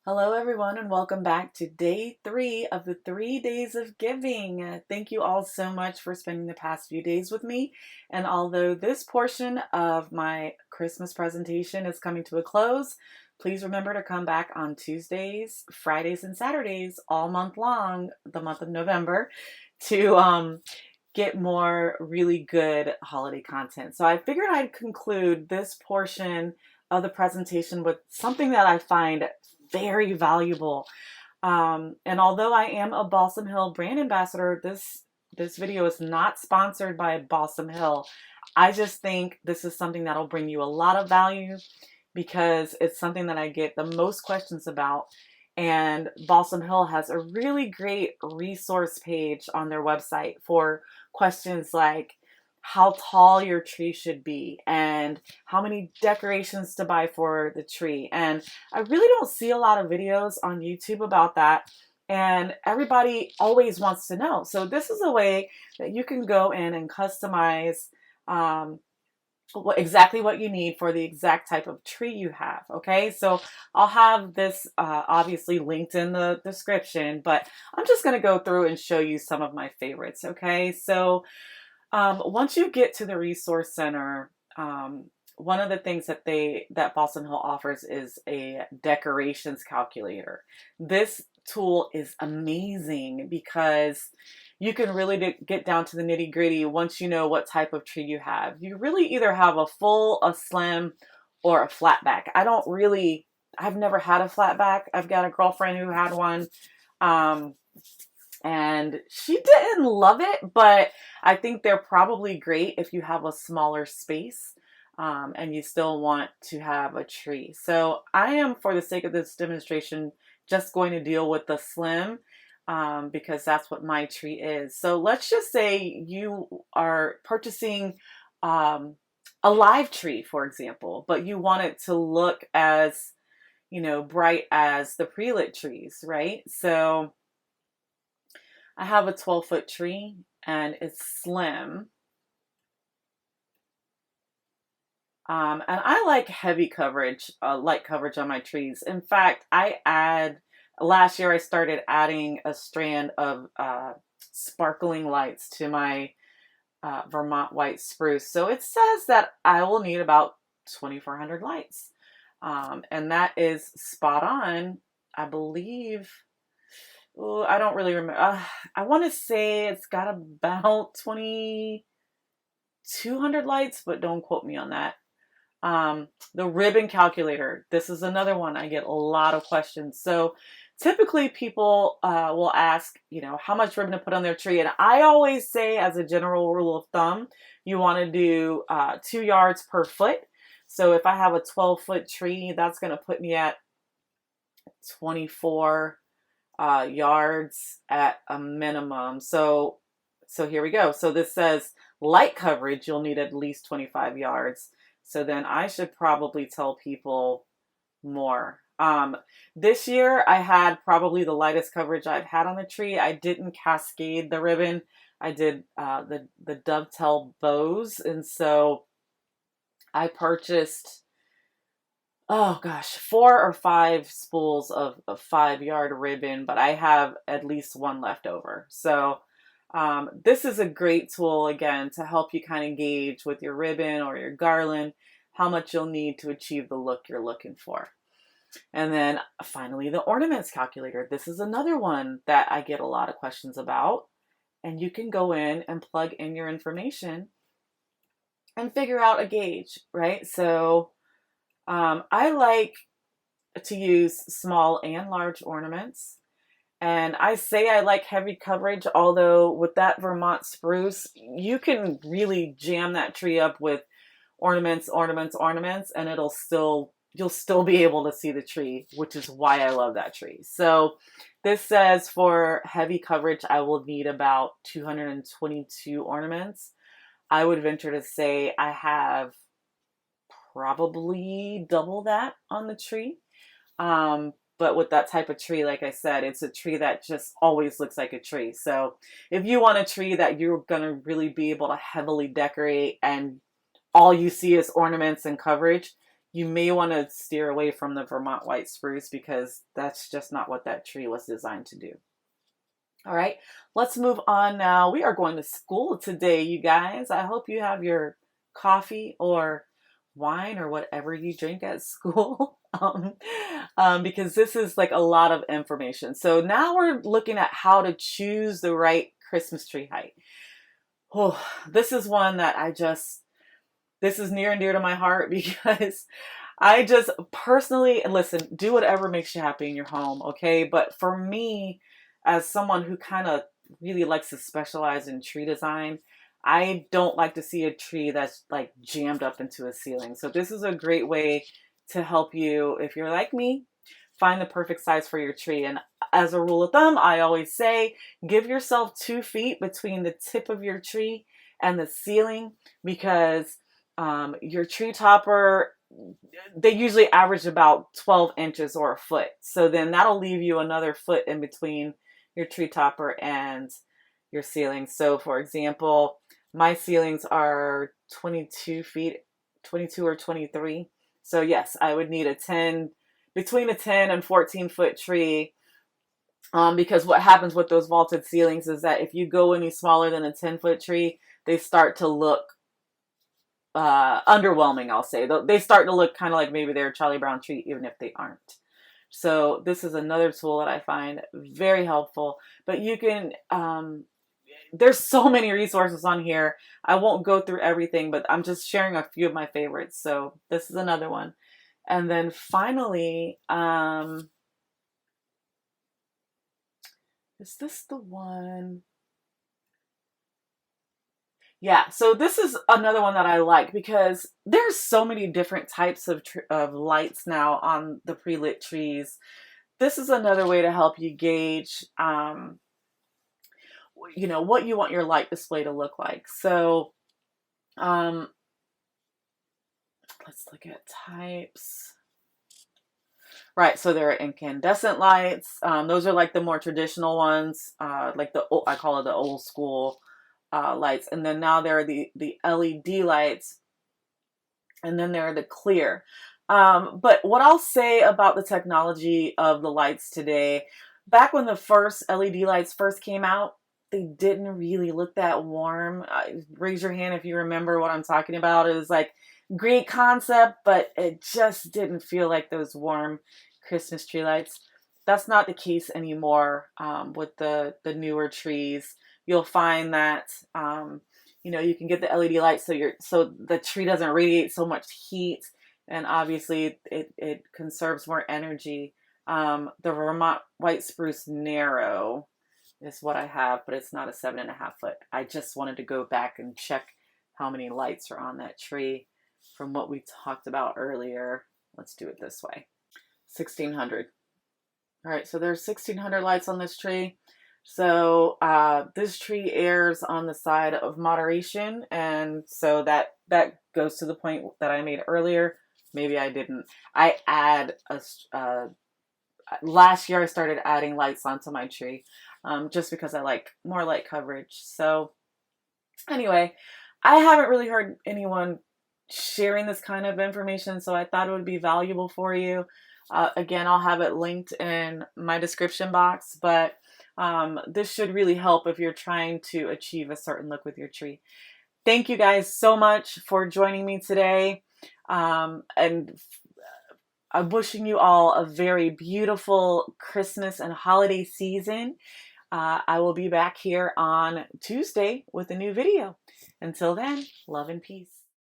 Hello, everyone, and welcome back to day 3 of the 3 days of giving. Thank you all so much for spending the past few days with me. And although this portion of my Christmas presentation is coming to a close, please remember to come back on Tuesdays, Fridays, and Saturdays all month long, the month of November, to get more really good holiday content. So I figured I'd conclude this portion of the presentation with something that I find very valuable. And although I am a Balsam Hill brand ambassador, this video is not sponsored by Balsam Hill. I just think this is something that'll bring you a lot of value because it's something that I get the most questions about. And Balsam Hill has a really great resource page on their website for questions like how tall your tree should be and how many decorations to buy for the tree. And I really don't see a lot of videos on YouTube about that. And everybody always wants to know. So this is a way that you can go in and customize exactly what you need for the exact type of tree you have. Okay, so I'll have this obviously linked in the description, but I'm just going to go through and show you some of my favorites. Okay, so once you get to the resource center, one of the things that Balsam Hill offers is a decorations calculator. This tool is amazing because you can really get down to the nitty gritty once you know what type of tree you have. You really either have a full, a slim, or a flat back. I've never had a flat back. I've got a girlfriend who had one. And she didn't love it, but I think they're probably great if you have a smaller space and you still want to have a tree. So I am, for the sake of this demonstration, just going to deal with the slim because that's what my tree is. So let's just say you are purchasing a live tree, for example, but you want it to look as, bright as the pre-lit trees, right? So I have a 12-foot tree and it's slim. And I like heavy coverage, light coverage on my trees. In fact, last year I started adding a strand of sparkling lights to my Vermont white spruce. So it says that I will need about 2,400 lights. And that is spot on, I believe. Ooh, I don't really remember. I want to say it's got about 2,200 lights, but don't quote me on that. The ribbon calculator. This is another one I get a lot of questions. So typically people will ask, how much ribbon to put on their tree. And I always say, as a general rule of thumb, you want to do 2 yards per foot. So if I have a 12-foot tree, that's going to put me at 24 yards at a minimum. So here we go. So this says light coverage, you'll need at least 25 yards. So then I should probably tell people more. This year I had probably the lightest coverage I've had on the tree. I didn't cascade the ribbon. I did the dovetail bows. And so I purchased, oh gosh, 4 or 5 spools of 5-yard ribbon, but I have at least one left over. So this is a great tool, again, to help you kind of gauge with your ribbon or your garland how much you'll need to achieve the look you're looking for. And then finally, the ornaments calculator. This is another one that I get a lot of questions about. And you can go in and plug in your information and figure out a gauge, right? So I like to use small and large ornaments. And I say I like heavy coverage, although with that Vermont spruce, you can really jam that tree up with ornaments, and you'll still be able to see the tree, which is why I love that tree. So this says for heavy coverage, I will need about 222 ornaments. I would venture to say I have probably double that on the tree. But with that type of tree, like I said, it's a tree that just always looks like a tree. So if you want a tree that you're going to really be able to heavily decorate and all you see is ornaments and coverage, you may want to steer away from the Vermont white spruce because that's just not what that tree was designed to do. All right, let's move on now. We are going to school today, you guys. I hope you have your coffee or wine or whatever you drink at school. Because this is like a lot of information. So now we're looking at how to choose the right Christmas tree height. Oh, this is one that this is near and dear to my heart because I just personally, listen, do whatever makes you happy in your home, okay? But for me, as someone who kind of really likes to specialize in tree design, I don't like to see a tree that's like jammed up into a ceiling. So this is a great way to help you, if you're like me, find the perfect size for your tree. And as a rule of thumb, I always say, give yourself 2 feet between the tip of your tree and the ceiling, because your tree topper, they usually average about 12 inches or a foot. So then that'll leave you another foot in between your tree topper and your ceiling. So for example, my ceilings are 22 feet, 22 or 23. So yes, I would need between a 10 and 14 foot tree. Because what happens with those vaulted ceilings is that if you go any smaller than a 10-foot tree, they start to look underwhelming, I'll say. They start to look kind of like maybe they're a Charlie Brown tree, even if they aren't. So this is another tool that I find very helpful. But you can, there's so many resources on here. I won't go through everything, but I'm just sharing a few of my favorites. So this is another one. And then finally, is this the one? Yeah, so this is another one that I like because there's so many different types of lights now on the pre-lit trees. This is another way to help you gauge, what you want your light display to look like. So, let's look at types. Right, so there are incandescent lights. Those are like the more traditional ones, like I call it the old school lights. And then now there are the LED lights, and then there are the clear. But what I'll say about the technology of the lights today, back when the first LED lights first came out, they didn't really look that warm. Raise your hand if you remember what I'm talking about. It was like great concept, but it just didn't feel like those warm Christmas tree lights. That's not the case anymore with the newer trees. You'll find that you can get the LED light so the tree doesn't radiate so much heat, and obviously it conserves more energy. The Vermont white spruce narrow is what I have, but it's not a 7.5 foot. I just wanted to go back and check how many lights are on that tree from what we talked about earlier. Let's do it this way. 1,600. All right, so there's 1,600 lights on this tree. So this tree errs on the side of moderation, and so that goes to the point that I made earlier. Maybe I didn't. I add last year I started adding lights onto my tree, just because I like more light coverage. So anyway, I haven't really heard anyone sharing this kind of information, so I thought it would be valuable for you. Again, I'll have it linked in my description box, but this should really help if you're trying to achieve a certain look with your tree. Thank you guys so much for joining me today. And I'm wishing you all a very beautiful Christmas and holiday season. I will be back here on Tuesday with a new video. Until then, love and peace.